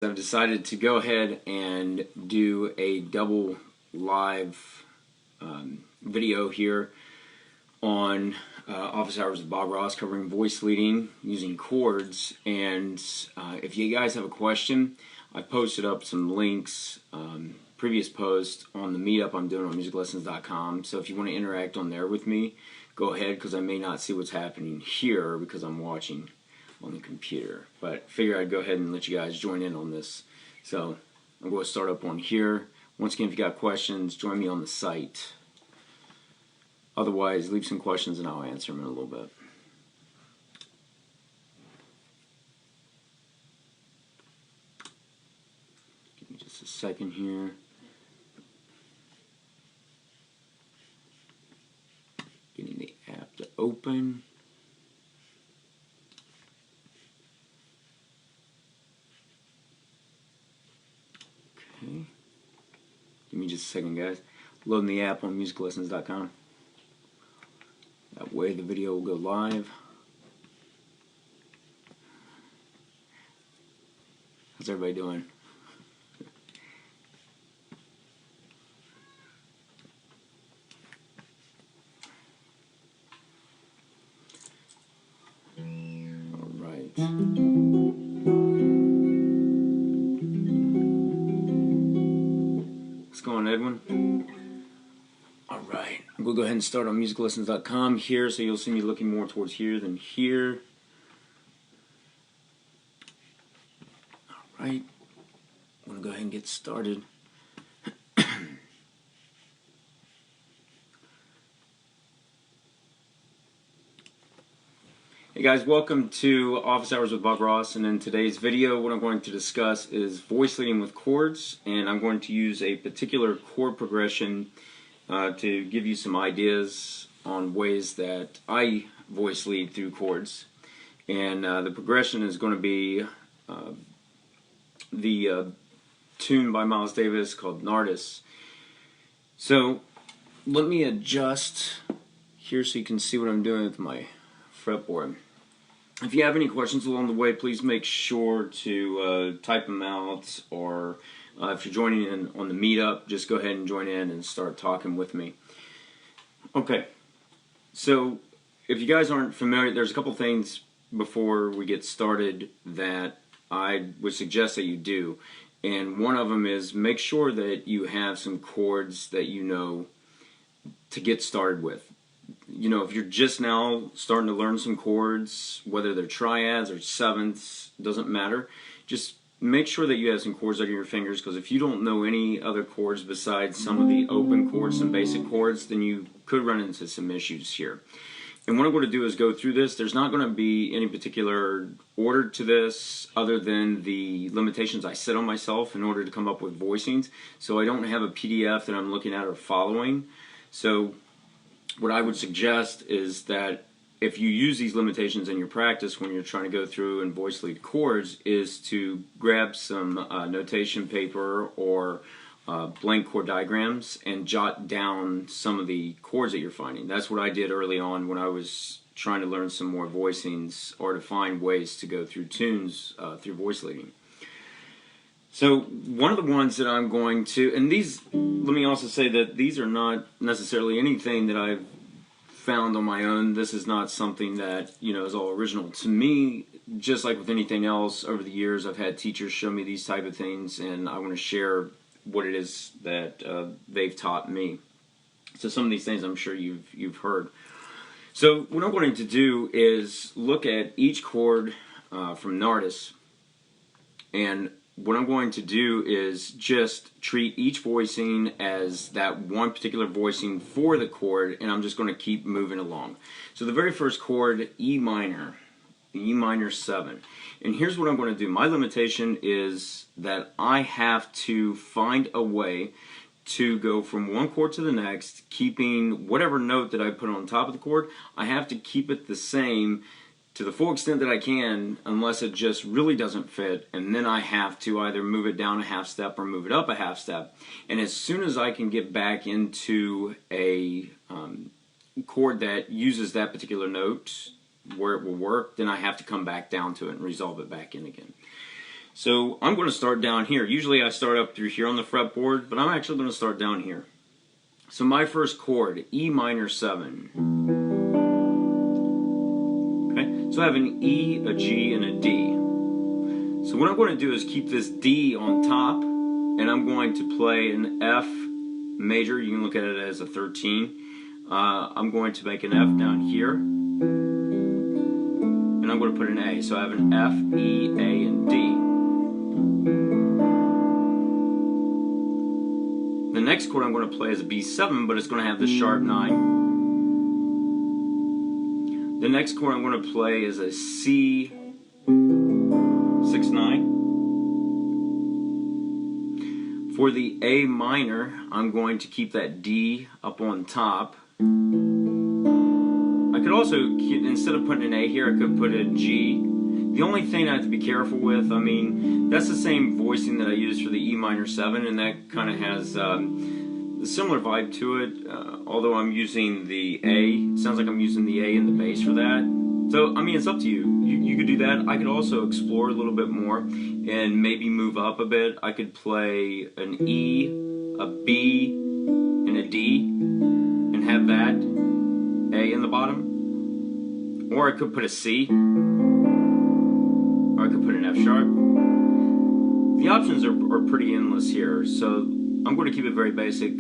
I've decided to go ahead and do a double live video here on Office Hours with Bob Ross, covering voice leading using chords. And if you guys have a question, I posted up some links, previous post on the meetup I'm doing on musiclessons.com. So if you want to interact on there with me, go ahead, because I may not see what's happening here because I'm watching on the computer, but figure I'd go ahead and let you guys join in on this. So I'm going to start up on here. Once again, if you got questions, join me on the site. Otherwise, leave some questions and I'll answer them in a little bit. Give me just a second here. Getting the app to open. Okay. Give me just a second, guys. Loading the app on musiclessons.com. That way the video will go live. How's everybody doing? All right. What's going on, Edwin? Alright, I'm going to go ahead and start on musiclessons.com here, so you'll see me looking more towards here than here. Alright, I'm going to go ahead and get started. Hey guys, welcome to Office Hours with Bob Ross, and in today's video what I'm going to discuss is voice leading with chords, and I'm going to use a particular chord progression to give you some ideas on ways that I voice lead through chords. And the progression is going to be the tune by Miles Davis called Nardis. So let me adjust here so you can see what I'm doing with my fretboard. If you have any questions along the way, please make sure to type them out, or if you're joining in on the meetup, just go ahead and join in and start talking with me. Okay, so if you guys aren't familiar, there's a couple things before we get started that I would suggest that you do. And one of them is make sure that you have some chords that you know to get started with. You know, if you're just now starting to learn some chords, whether they're triads or sevenths, doesn't matter. Just make sure that you have some chords under your fingers, because if you don't know any other chords besides some of the open chords, some basic chords, then you could run into some issues here. And what I'm going to do is go through this. There's not going to be any particular order to this other than the limitations I set on myself in order to come up with voicings. So I don't have a PDF that I'm looking at or following. So what I would suggest is that if you use these limitations in your practice when you're trying to go through and voice lead chords, is to grab some notation paper or blank chord diagrams and jot down some of the chords that you're finding. That's what I did early on when I was trying to learn some more voicings, or to find ways to go through tunes through voice leading. So one of the ones that I'm going to, and these, let me also say that these are not necessarily anything that I've found on my own. This is not something that, you know, is all original to me. Just like with anything else, over the years I've had teachers show me these type of things, and I want to share what it is that they've taught me. So some of these things I'm sure you've heard. So what I'm going to do is look at each chord from Nardis, and what I'm going to do is just treat each voicing as that one particular voicing for the chord, and I'm just going to keep moving along. So the very first chord, E minor, E minor 7. And here's what I'm going to do. My limitation is that I have to find a way to go from one chord to the next, keeping whatever note that I put on top of the chord, I have to keep it the same to the full extent that I can, unless it just really doesn't fit, and then I have to either move it down a half step or move it up a half step. And as soon as I can get back into a chord that uses that particular note where it will work, then I have to come back down to it and resolve it back in again. So I'm going to start down here. Usually I start up through here on the fretboard, but I'm actually going to start down here. So my first chord, E minor 7. Okay, so I have an E, a G, and a D. So what I'm going to do is keep this D on top, and I'm going to play an F major. You can look at it as a 13. I'm going to make an F down here, and I'm going to put an A. So I have an F, E, A, and D. The next chord I'm going to play is a B7, but it's going to have the sharp 9. The next chord I'm going to play is a C 6-9. For the A minor, I'm going to keep that D up on top. I could also, instead of putting an A here, I could put a G. The only thing I have to be careful with, I mean, that's the same voicing that I use for the E minor 7, and that kind of has a similar vibe to it, although I'm using the A. It sounds like I'm using the A in the bass for that. So, I mean, it's up to you. You could do that. I could also explore a little bit more and maybe move up a bit. I could play an E, a B, and a D, and have that A in the bottom. Or I could put a C, or I could put an F sharp. The options are pretty endless here, so I'm going to keep it very basic.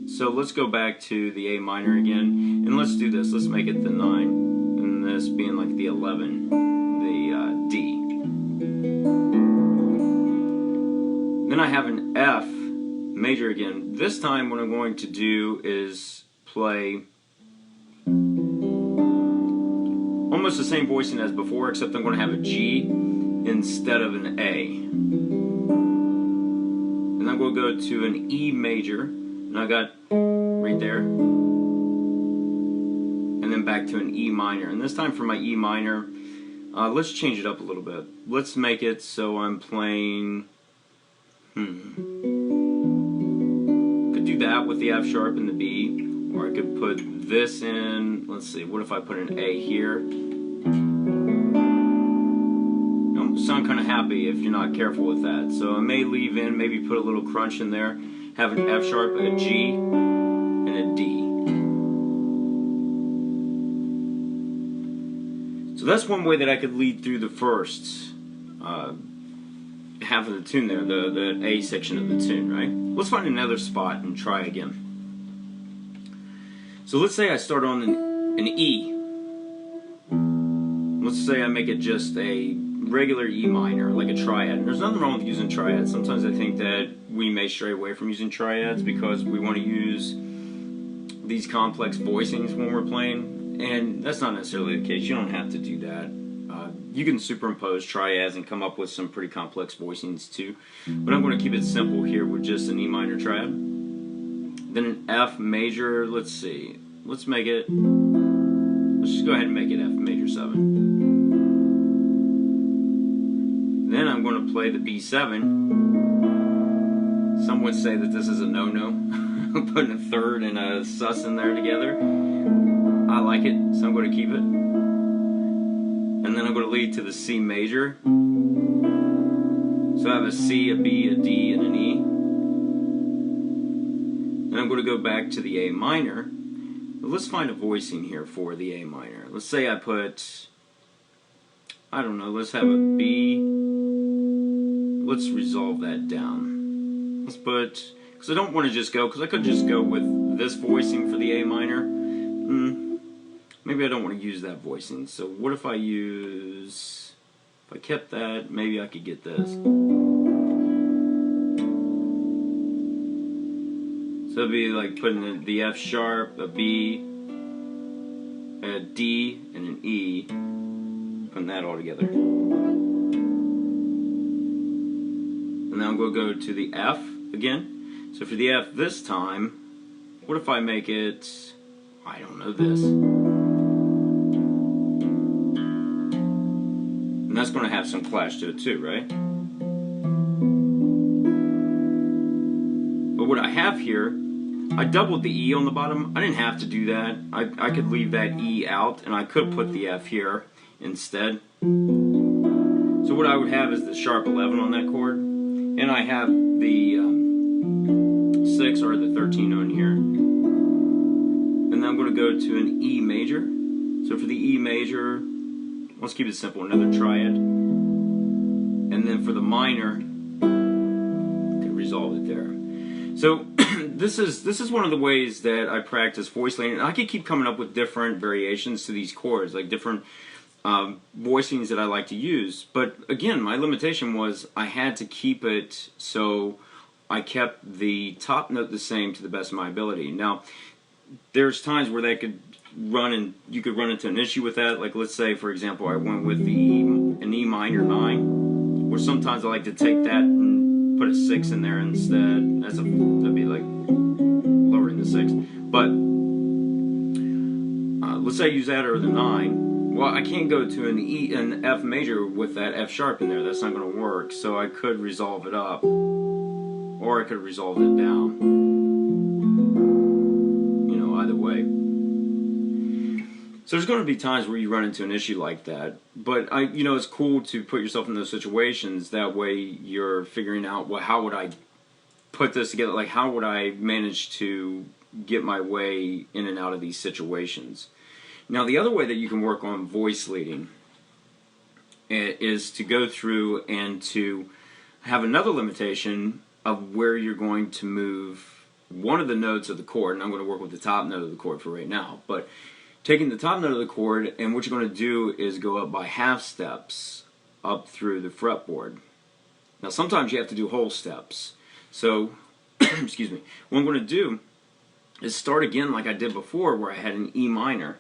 So let's go back to the A minor again, and let's do this. Let's make it the 9, and this being like the 11, the D. Then I have an F major again. This time what I'm going to do is play almost the same voicing as before, except I'm going to have a G instead of an A. And I'm going to go to an E major, and I got right there, and then back to an E minor. And this time for my E minor, let's change it up a little bit. Let's make it so I'm playing, could do that with the F sharp and the B, or I could put this in. Let's see, what if I put an A here? You'll sound kind of happy if you're not careful with that. So I may leave in, maybe put a little crunch in there, have an F sharp, a G, and a D. So that's one way that I could lead through the first half of the tune there, the A section of the tune, right? Let's find another spot and try again. So let's say I start on an E. Let's say I make it just a regular E minor, like a triad. There's nothing wrong with using triads. Sometimes I think that we may stray away from using triads because we want to use these complex voicings when we're playing, and that's not necessarily the case. You don't have to do that. You can superimpose triads and come up with some pretty complex voicings too, but I'm going to keep it simple here with just an E minor triad. Then an F major, let's see, let's just go ahead and make it F major 7. Then I'm going to play the B7. Some would say that this is a no-no. I'm putting a third and a sus in there together. I like it, so I'm going to keep it. And then I'm going to lead to the C major. So I have a C, a B, a D, and an E. And I'm going to go back to the A minor. But let's find a voicing here for the A minor. Let's say I put, I don't know, let's have a B. Let's resolve that down. Let's put, because I don't want to just go, because I could just go with this voicing for the A minor. Maybe I don't want to use that voicing. So what if I kept that, maybe I could get this. So it'd be like putting the F sharp, a B, a D, and an E, putting that all together. And then I'm going to go to the F again. So for the F this time, what if I make it, I don't know, this. And that's going to have some clash to it too, right? But what I have here, I doubled the E on the bottom. I didn't have to do that. I could leave that E out, and I could put the F here instead. So So what I would have is the sharp 11 on that chord, and I have the 6 or the 13 on here, and then I'm going to go to an E major. So for the E major, let's keep it simple, another triad, and then for the minor, I could resolve it there. So this is one of the ways that I practice voice leading, and I could keep coming up with different variations to these chords, like different voicings that I like to use. But again, my limitation was I had to keep it so I kept the top note the same to the best of my ability. Now, there's times where that could you could run into an issue with that. Like, let's say, for example, I went with an E minor 9, where sometimes I like to take that and put a 6 in there instead. That'd be like lowering the 6. But let's say I use that or the 9. Well, I can't go to an F major with that F sharp in there. That's not going to work. So I could resolve it up, or I could resolve it down. You know, either way. So there's going to be times where you run into an issue like that, but it's cool to put yourself in those situations. That way, you're figuring out, well, how would I put this together? Like, how would I manage to get my way in and out of these situations? Now, the other way that you can work on voice leading is to go through and to have another limitation of where you're going to move one of the notes of the chord, and I'm going to work with the top note of the chord for right now, but taking the top note of the chord, and what you're going to do is go up by half steps up through the fretboard. Now, sometimes you have to do whole steps. So, excuse me, what I'm going to do is start again like I did before, where I had an E minor.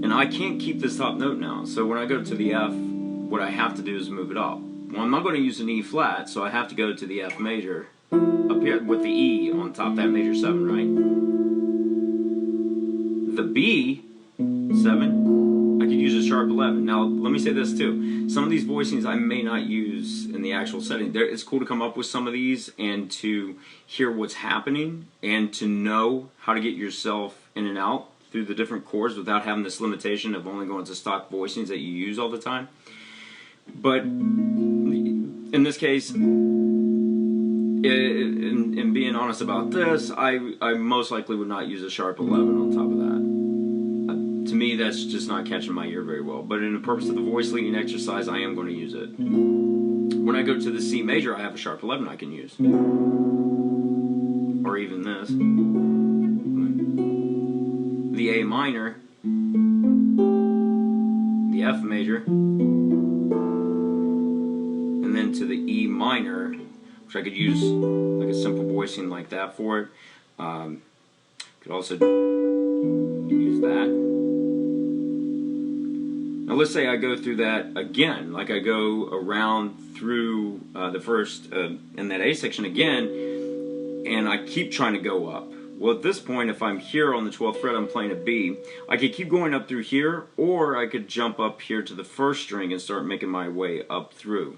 And I can't keep this top note now. So when I go to the F, what I have to do is move it up. Well, I'm not going to use an E flat, so I have to go to the F major up here with the E on top, that major 7, right? The B 7, I could use a sharp 11. Now, let me say this too. Some of these voicings I may not use in the actual setting. It's cool to come up with some of these and to hear what's happening and to know how to get yourself in and out through the different chords without having this limitation of only going to stock voicings that you use all the time. But in this case, in being honest about this, I most likely would not use a sharp 11 on top of that. To me, that's just not catching my ear very well. But in the purpose of the voice leading exercise, I am going to use it. When I go to the C major, I have a sharp 11 I can use. Or even this. The A minor, the F major, and then to the E minor, which I could use like a simple voicing like that for it. Could also use that. Now let's say I go through that again, like I go around through the first, in that A section again, and I keep trying to go up. Well, at this point, if I'm here on the 12th fret, I'm playing a B, I could keep going up through here, or I could jump up here to the first string and start making my way up through.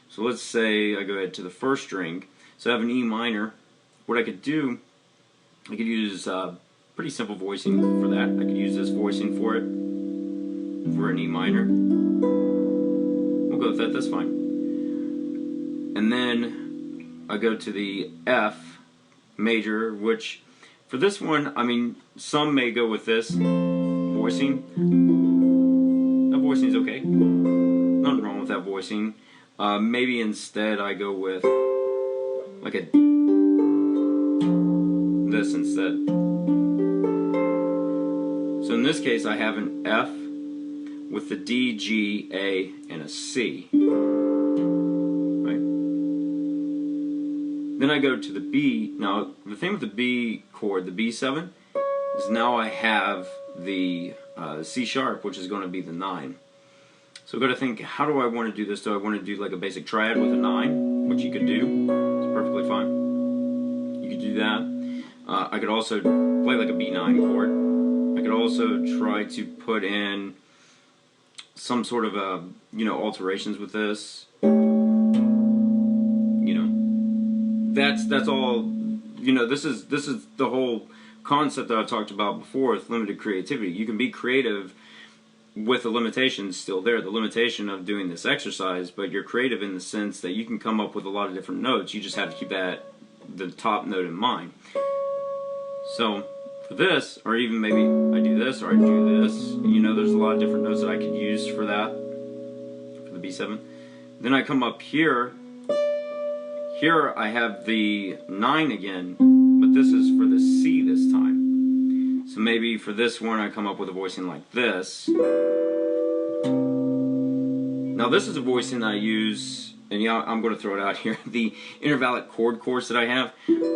So let's say I go ahead to the first string. So I have an E minor. What I could do, I could use pretty simple voicing for that. I could use this voicing for it, for an E minor. We'll go with that, that's fine. And then I go to the F major, which for this one, I mean, some may go with this voicing. That voicing is okay. Nothing wrong with that voicing. Maybe instead I go with like this instead. So in this case, I have an F with the D, G, A, and a C. Right? Then I go to the B. Now, the thing with the B chord, the B7, is now I have the C sharp, which is going to be the 9. So I've got to think, how do I want to do this? Do I want to do like a basic triad with a 9, which you could do. It's perfectly fine. You could do that. I could also play like a B9 chord. I could also try to put in some sort of alterations with this. That's all. This is the whole concept that I talked about before with limited creativity. You can be creative with the limitations still there, the limitation of doing this exercise, but you're creative in the sense that you can come up with a lot of different notes. You just have to keep the top note in mind. So for this, or even maybe I do this or I do this, you know, there's a lot of different notes that I could use for that, for the B7. Then I come up here. Here I have the 9 again, but this is for the C this time. So maybe for this one I come up with a voicing like this. Now this is a voicing that I use, and yeah, I'm going to throw it out here. The intervallic chord course that I have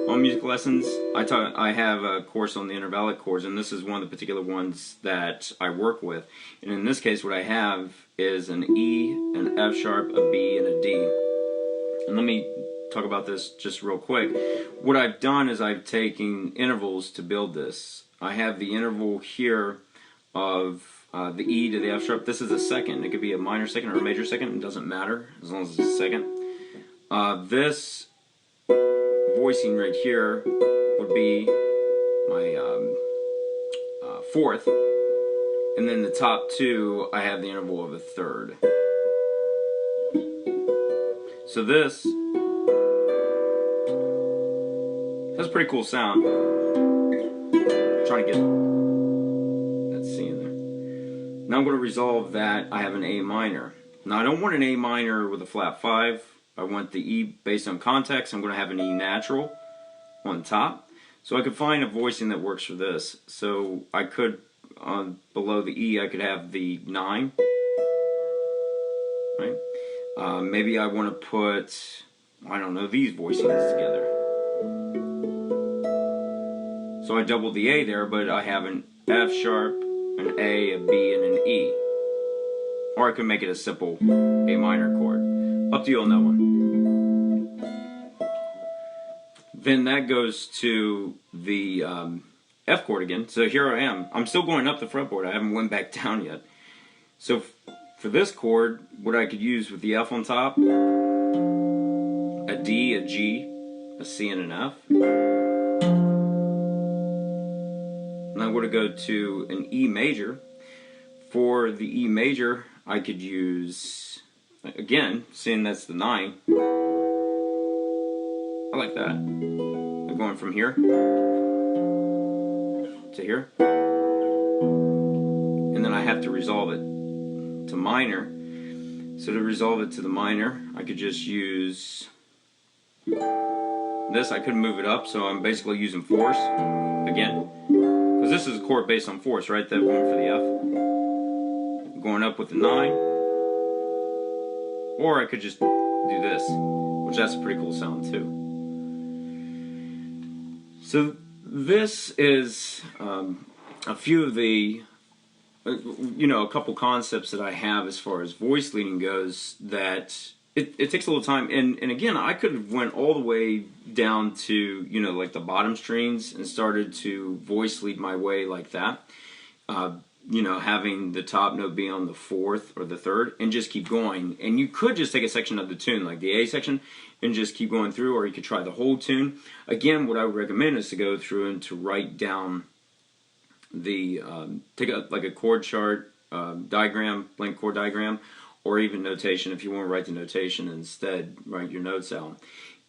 on music lessons, I have a course on the intervallic chords, and this is one of the particular ones that I work with. And in this case, what I have is an E, an F sharp, a B, and a D. And let me talk about this just real quick. What I've done is I've taken intervals to build this. I have the interval here of the E to the F sharp. This is a second. It could be a minor second or a major second. It doesn't matter as long as it's a second. This voicing right here would be my fourth. And then the top two, I have the interval of a third. So this has a pretty cool sound. I'm trying to get that C in there. Now I'm going to resolve that. I have an A minor. Now I don't want an A minor with a flat 5. I want the E based on context. I'm going to have an E natural on top. So I could find a voicing that works for this. So I could, below the E, I could have the 9. Right? Maybe I want to put, I don't know, these voicings together. So I doubled the A there, but I have an F sharp, an A, a B, and an E. Or I could make it a simple A minor chord. Up to you on that one. Then that goes to the F chord again. So here I am. I'm still going up the fretboard. I haven't went back down yet. So for this chord, what I could use with the F on top, a D, a G, a C, and an F. And I'm going to go to an E major. For the E major, I could use, again, seeing that's the 9. I like that. I'm going from here to here. And then I have to resolve it to minor. So to resolve it to the minor, I could just use this. I couldn't move it up, so I'm basically using force again. Because this is a chord based on force, right? That one for the F. Going up with the 9. Or I could just do this, which that's a pretty cool sound too. So this is a few of the, a couple concepts that I have as far as voice leading goes that it takes a little time. And again, I could have went all the way down to, like the bottom strings and started to voice lead my way like that. Having the top note be on the 4th or the 3rd and just keep going. And you could just take a section of the tune, like the A section, and just keep going through, or you could try the whole tune. Again, what I would recommend is to go through and to write down the, take a chord chart diagram, blank chord diagram, or even notation if you want to write the notation instead, write your notes out.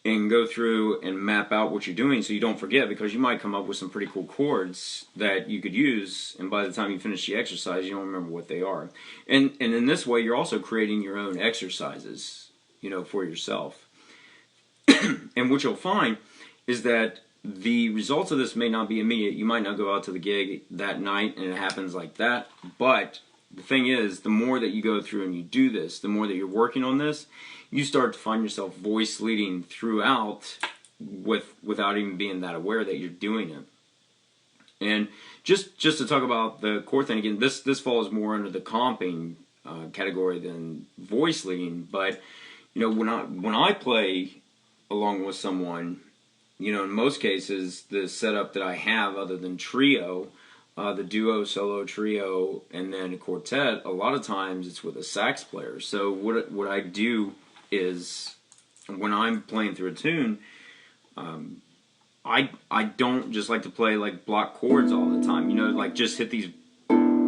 And go through and map out what you're doing so you don't forget, because you might come up with some pretty cool chords that you could use, and by the time you finish the exercise, you don't remember what they are. And in this way, you're also creating your own exercises, for yourself. And what you'll find is that the results of this may not be immediate. You might not go out to the gig that night and it happens like that, but the thing is, the more that you go through and you do this, the more that you're working on this, you start to find yourself voice leading throughout without even being that aware that you're doing it. And just to talk about the chord thing again, this falls more under the comping category than voice leading. But when I play along with someone, in most cases the setup that I have, other than trio, the duo, solo, trio, and then a quartet, a lot of times it's with a sax player. So what I do is, when I'm playing through a tune, I don't just like to play like block chords all the time. Like just hit these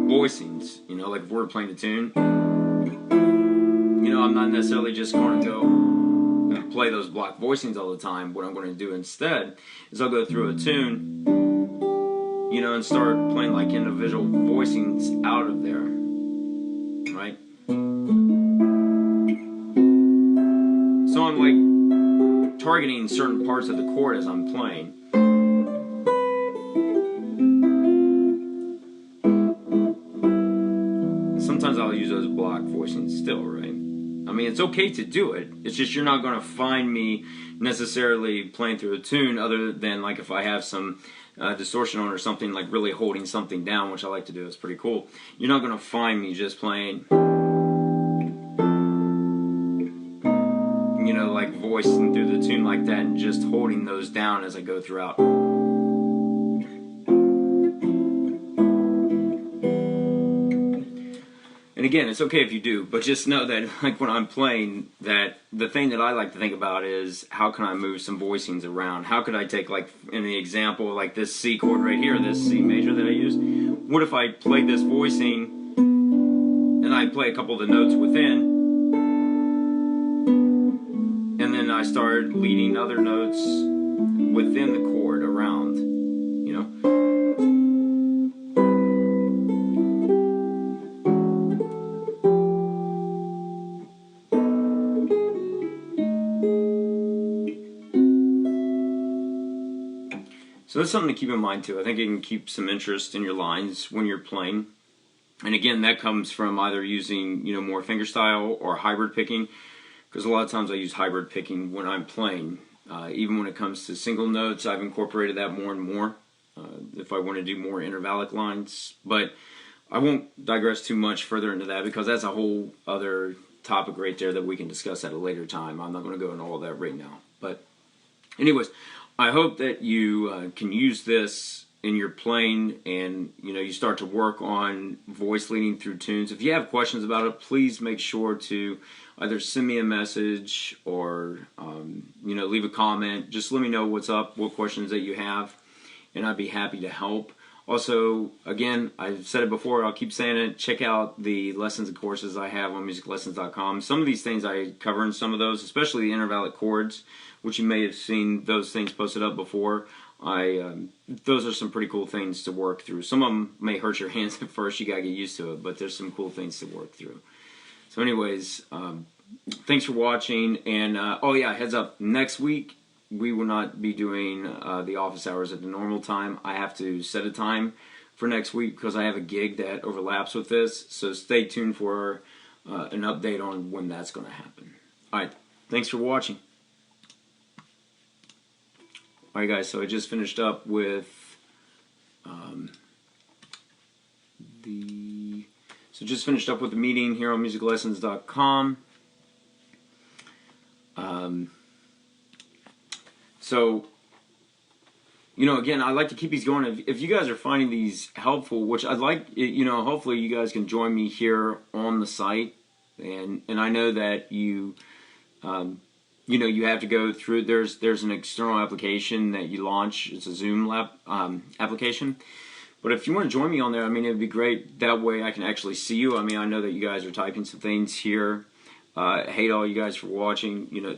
voicings. You know, like if we're playing a tune, you know, I'm not necessarily just going to go and play those block voicings all the time. What I'm going to do instead is I'll go through a tune, you know, and start playing like individual voicings out of there, right? So I'm like targeting certain parts of the chord as I'm playing. Sometimes I'll use those block voicings still, right? I mean, it's okay to do it. It's just you're not going to find me necessarily playing through a tune other than like if I have some distortion on or something, like really holding something down, which I like to do. It's pretty cool. You're not going to find me just playing, you know, like voicing through the tune like that and just holding those down as I go throughout. And again, it's okay if you do, but just know that like when I'm playing, that the thing that I like to think about is how can I move some voicings around? How could I take, like in the example, like this C chord right here, this C major that I use. What if I played this voicing and I play a couple of the notes within, and then I start leading other notes within the chord around, you know? So that's something to keep in mind too. I think it can keep some interest in your lines when you're playing. And again, that comes from either using, you know, more fingerstyle or hybrid picking, because a lot of times I use hybrid picking when I'm playing. Even when it comes to single notes, I've incorporated that more and more if I want to do more intervallic lines. But I won't digress too much further into that because that's a whole other topic right there that we can discuss at a later time. I'm not going to go into all that right now. But anyways, I hope that you can use this in your playing, and you know, you start to work on voice leading through tunes. If you have questions about it, please make sure to either send me a message or you know, leave a comment. Just let me know what's up, what questions that you have, and I'd be happy to help. Also, again, I've said it before, I'll keep saying it, check out the lessons and courses I have on musiclessons.com. Some of these things I cover in some of those, especially the intervallic chords, which you may have seen those things posted up before. Those are some pretty cool things to work through. Some of them may hurt your hands at first, you gotta get used to it, but there's some cool things to work through. So anyways, thanks for watching, and oh yeah, heads up, next week we will not be doing the office hours at the normal time. I have to set a time for next week because I have a gig that overlaps with this, so stay tuned for an update on when that's going to happen. Alright, thanks for watching. Alright guys, so I just finished up with the meeting here on musiclessons.com. So, you know, again, I like to keep these going. If you guys are finding these helpful, which I'd like, you know, hopefully you guys can join me here on the site. And I know that you know, you have to go through, there's an external application that you launch. It's a Zoom application. But if you want to join me on there, I mean, it would be great. That way I can actually see you. I mean, I know that you guys are typing some things here. I hate all you guys for watching. You know,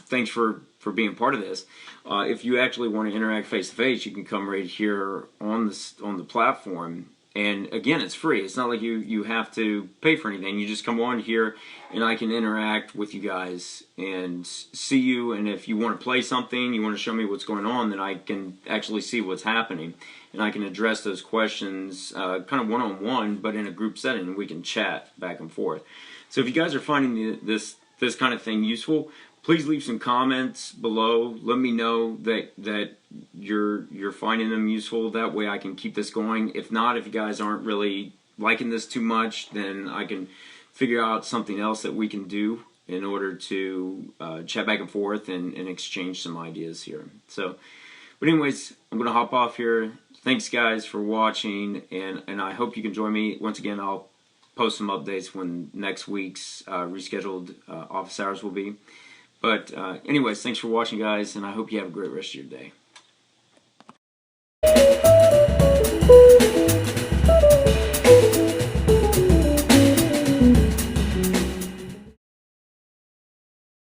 thanks for being part of this. If you actually want to interact face to face, you can come right here on the platform. And again, it's free. It's not like you have to pay for anything. You just come on here, and I can interact with you guys and see you. And if you want to play something, you want to show me what's going on, then I can actually see what's happening, and I can address those questions kind of one-on-one, but in a group setting, and we can chat back and forth. So if you guys are finding this kind of thing useful, please leave some comments below. Let me know that you're finding them useful. That way I can keep this going. If not, if you guys aren't really liking this too much, then I can figure out something else that we can do in order to chat back and forth and exchange some ideas here. So, but anyways, I'm going to hop off here. Thanks guys for watching, and I hope you can join me. Once again, I'll post some updates when next week's rescheduled office hours will be. But anyways, thanks for watching, guys, and I hope you have a great rest of your day.